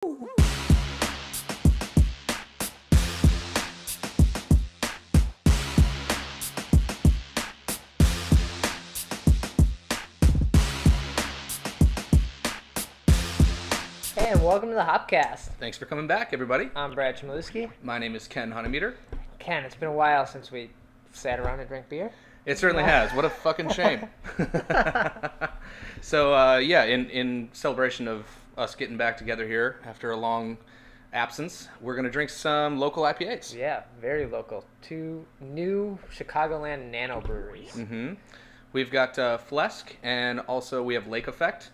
Hey, and welcome to the HopCast. Thanks for coming back, everybody. I'm Brad Chmielewski. My name is Ken Hunnemeder. Ken, it's been a while since we sat around and drank beer. It certainly has. What a fucking shame. So, in celebration of us getting back together here after a long absence, we're going to drink some local IPAs. Yeah, very local. 2 new Chicagoland Nano breweries. Mm-hmm. We've got Flesk, and also we have Lake Effect.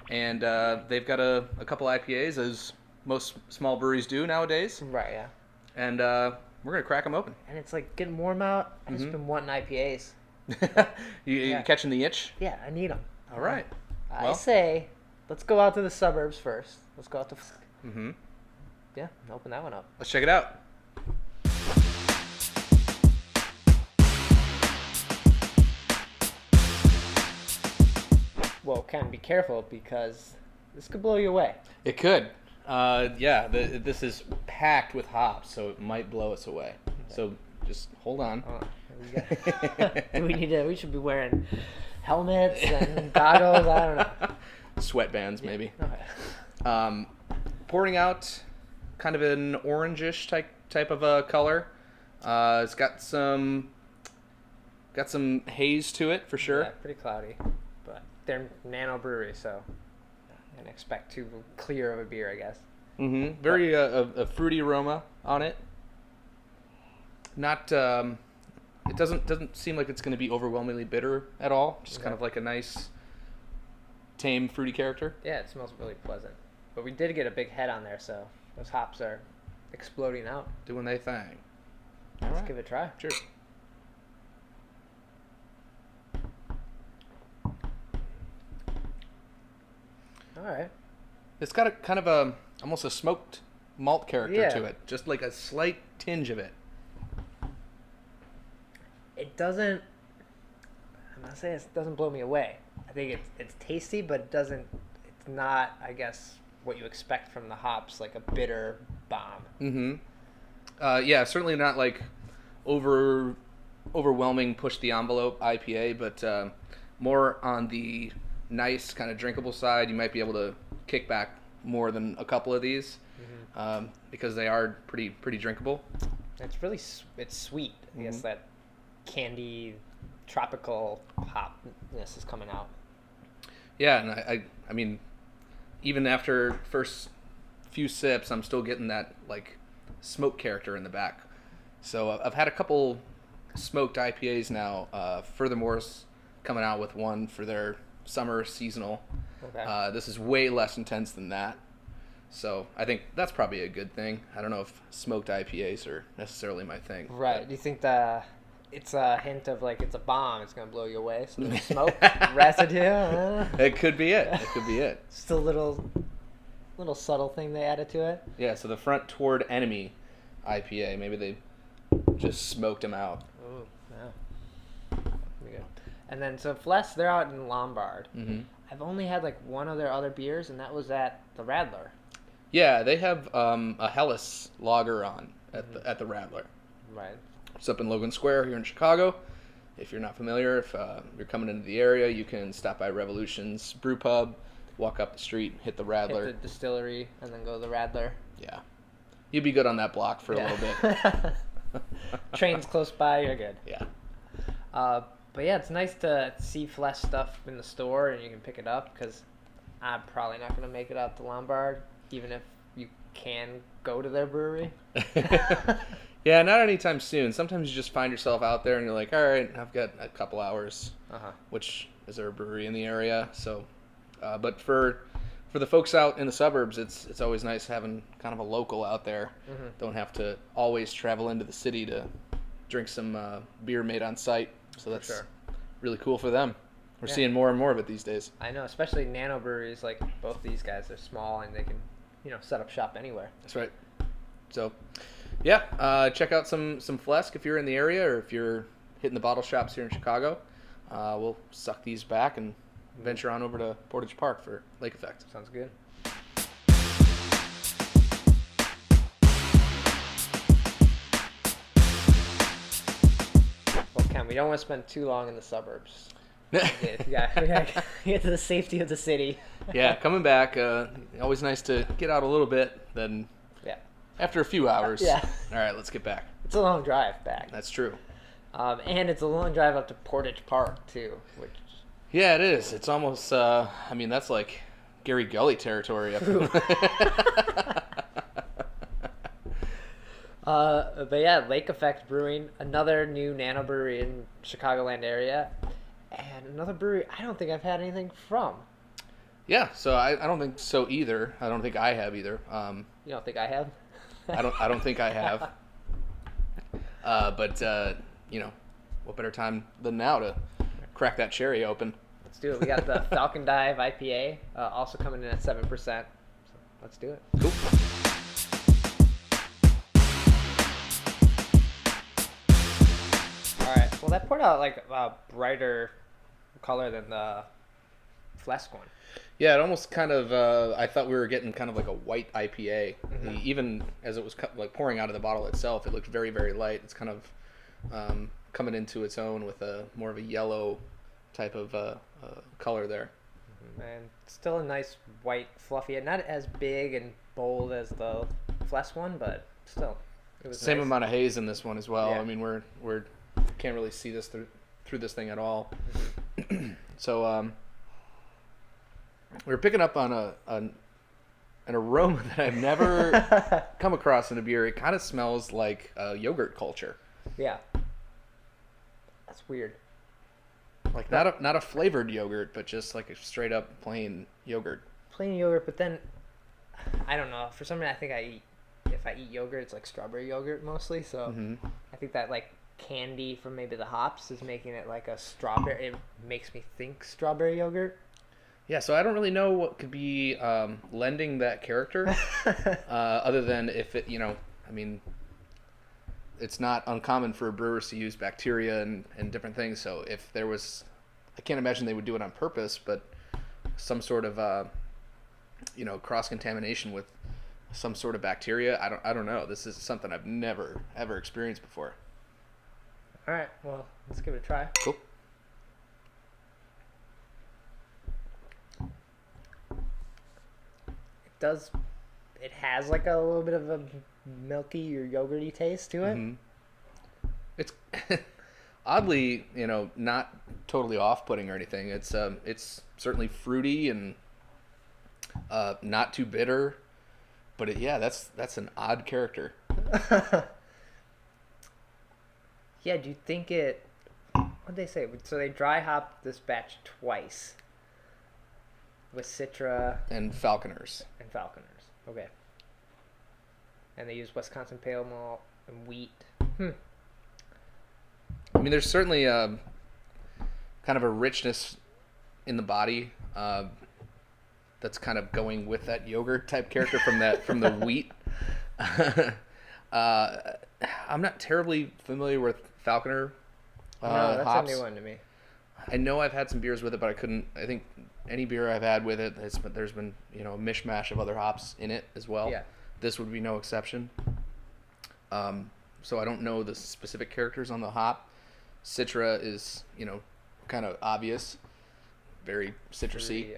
And they've got a couple IPAs, as most small breweries do nowadays. Right, yeah. And we're going to crack them open. And it's like getting warm out. I've just been wanting IPAs. You catching the itch? Yeah, I need them. All right. I Well. say, let's go out to the suburbs first. Let's go out to... Mm-hmm. Yeah, open that one up. Let's check it out. Well, Ken, be careful because this could blow you away. It could. This is packed with hops, so it might blow us away. So just hold on. We should be wearing helmets and goggles. I don't know. Sweatbands, maybe. Okay. Pouring out kind of an orangish type of a color. It's got some haze to it for sure. Yeah, pretty cloudy, but they're Nano brewery, so I can expect too clear of a beer, I guess. Mm-hmm. Very a fruity aroma on it. Not it doesn't seem like it's going to be overwhelmingly bitter at all. Just kind of like a nice tame fruity character. Yeah, it smells really pleasant. But we did get a big head on there, so those hops are exploding out. Doing their thing. Let's give it a try. Cheers. All right. It's got a kind of almost a smoked malt character to Yeah. it. Just like a slight tinge of it. It doesn't. I'm not saying it doesn't blow me away. I think it's tasty, but it doesn't. It's not, I guess, what you expect from the hops, like a bitter bomb. Mm-hmm. Yeah, certainly not like overwhelming push the envelope IPA, but more on the nice kind of drinkable side. You might be able to kick back more than a couple of these because they are pretty drinkable. It's really it's sweet. I guess that candy tropical hopness is coming out. Yeah, and I mean, even after first few sips, I'm still getting that like smoke character in the back. So I've had a couple smoked IPAs now. Furthermore's coming out with one for their summer seasonal. Okay. This is way less intense than that. So I think that's probably a good thing. I don't know if smoked IPAs are necessarily my thing. Right. Do you think it's a hint of like it's a bomb? It's gonna blow you away. So there's smoke residue. It could be it. It could be it. Just a little subtle thing they added to it. Yeah. So the Front Toward Enemy IPA, maybe they just smoked them out. Ooh, yeah. Pretty good. And then so Flesk, they're out in Lombard. Mm-hmm. I've only had like one of their other beers, and that was at the Radler. Yeah, they have a Helles lager on at the Radler. Right. It's up in Logan Square here in Chicago. If you're not familiar, if you're coming into the area, you can stop by Revolution's Brew Pub, walk up the street, hit the Radler. Hit the distillery, and then go to the Radler. Yeah. You'd be good on that block for a little bit. Train's close by, you're good. Yeah. But yeah, it's nice to see Flesk stuff in the store and you can pick it up because I'm probably not going to make it out to Lombard, even if you can go to their brewery. Yeah, not anytime soon. Sometimes you just find yourself out there and you're like, all right, I've got a couple hours, which is there a brewery in the area? So, but for the folks out in the suburbs, it's always nice having kind of a local out there. Mm-hmm. Don't have to always travel into the city to drink some beer made on site. So that's really cool for them. We're seeing more and more of it these days. I know, especially nano breweries like both these guys. They're small and they can, set up shop anywhere. That's right. So, yeah, check out some Flesk if you're in the area or if you're hitting the bottle shops here in Chicago. We'll suck these back and venture on over to Portage Park for Lake Effect. Sounds good. we don't want to spend too long in the suburbs. We gotta get to the safety of the city. Yeah, coming back, always nice to get out a little bit, then after a few hours, all right, let's get back. It's a long drive back. That's true. And it's a long drive up to Portage Park, too. Yeah, it is. It's almost, that's like Gary Gully territory. But yeah, Lake Effect Brewing, another new Nano brewery in Chicagoland area, and another brewery I don't think I've had anything from. Yeah, so I don't think so either. I don't think I have either. You don't think I have? I don't think I have. But what better time than now to crack that cherry open? Let's do it. We got the Falcon Dive IPA, also coming in at 7%. So let's do it. Cool. All right. Well, that poured out like a brighter color than the Flesk one. Yeah, it almost kind of, I thought we were getting kind of like a white IPA. Mm-hmm. Even as it was like pouring out of the bottle itself, it looked very, very light. It's kind of coming into its own with a more of a yellow type of color there. And still a nice white fluffy, not as big and bold as the Flesk one, but still. It was Same nice. amount of haze in this one as well. Yeah. I mean, we're can't really see this through this thing at all. So we're picking up on an aroma that I've never come across in a beer. It kind of smells like yogurt culture. Yeah. That's weird. Like not a flavored yogurt, but just like a straight up plain yogurt. Plain yogurt, but then I don't know. For some reason, I think if I eat yogurt, it's like strawberry yogurt mostly. So I think that like candy from maybe the hops is making it like a strawberry. It makes me think strawberry yogurt. Yeah, so I don't really know what could be lending that character, other than if it, it's not uncommon for brewers to use bacteria and different things. So if there was, I can't imagine they would do it on purpose, but some sort of, cross-contamination with some sort of bacteria, I don't know. This is something I've never, ever experienced before. All right, well, let's give it a try. Cool. It has like a little bit of a milky or yogurty taste to it. Mm-hmm. It's oddly, not totally off-putting or anything. It's certainly fruity and not too bitter, but that's an odd character. Yeah, do you think what'd they say? So they dry hopped this batch twice with Citra and Falconers. Okay. And they use Wisconsin pale malt and wheat. I mean, there's certainly kind of a richness in the body that's kind of going with that yogurt type character from the wheat. I'm not terribly familiar with Falconer No, that's hops. a new one to me. I know I've had some beers with it, but I think any beer I've had with it, there's been a mishmash of other hops in it as well. Yeah. This would be no exception. So I don't know the specific characters on the hop. Citra is, kind of obvious, very citrusy.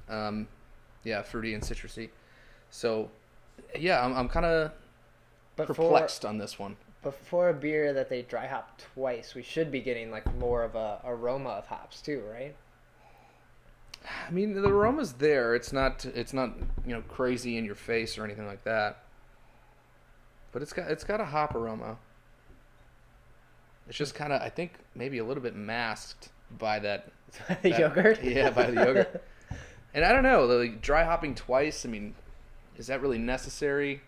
Fruity and citrusy. So, yeah, I'm kind of perplexed on this one. But for a beer that they dry hop twice, we should be getting like more of a aroma of hops too, right? I mean, the aroma's there. It's not crazy in your face or anything like that. But it's got a hop aroma. It's just kind of, I think, maybe a little bit masked by that yogurt. Yeah, by the yogurt. And I don't know, the dry hopping twice. I mean, is that really necessary?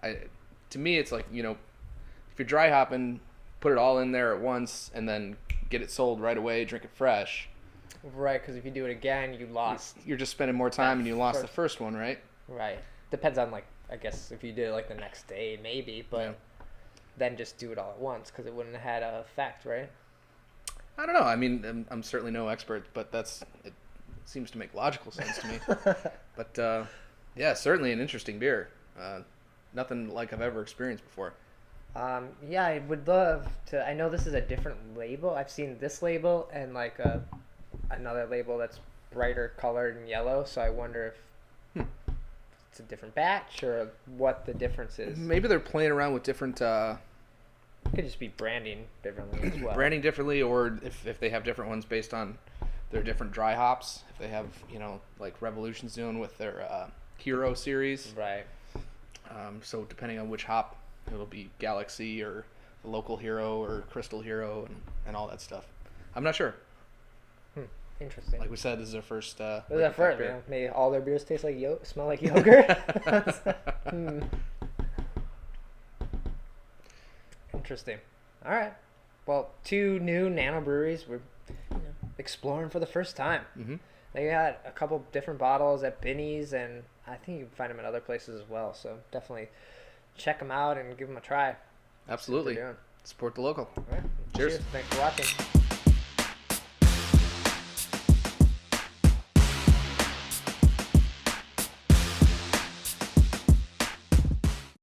To me, it's like, if you're dry hopping, put it all in there at once and then get it sold right away, drink it fresh. Right, because if you do it again, you lost. You're just spending more time and you lost the first one, right? Right. Depends on, I guess if you did it the next day, maybe, but then just do it all at once because it wouldn't have had an effect, right? I don't know. I mean, I'm certainly no expert, but it seems to make logical sense to me. But, certainly an interesting beer. Nothing like I've ever experienced before. Yeah, I would love to. I know this is a different label. I've seen this label and like another label that's brighter colored and yellow. So I wonder if it's a different batch or what the difference is. Maybe they're playing around with different. It could just be branding differently as well. Branding differently, or if they have different ones based on their different dry hops. If they have, like Revolution's doing with their Hero series. Right. So depending on which hop, it'll be Galaxy or the local Hero or Crystal Hero and all that stuff. I'm not sure. Interesting. Like we said, this is our first. This is our first. Yeah. Maybe all their beers taste like smell like yogurt. Interesting. All right. Well, 2 new Nano breweries we're exploring for the first time. Mm-hmm. They got a couple different bottles at Binny's, and I think you can find them at other places as well. So definitely check them out and give them a try. Absolutely. Support the local. All right. Cheers. Thanks for watching.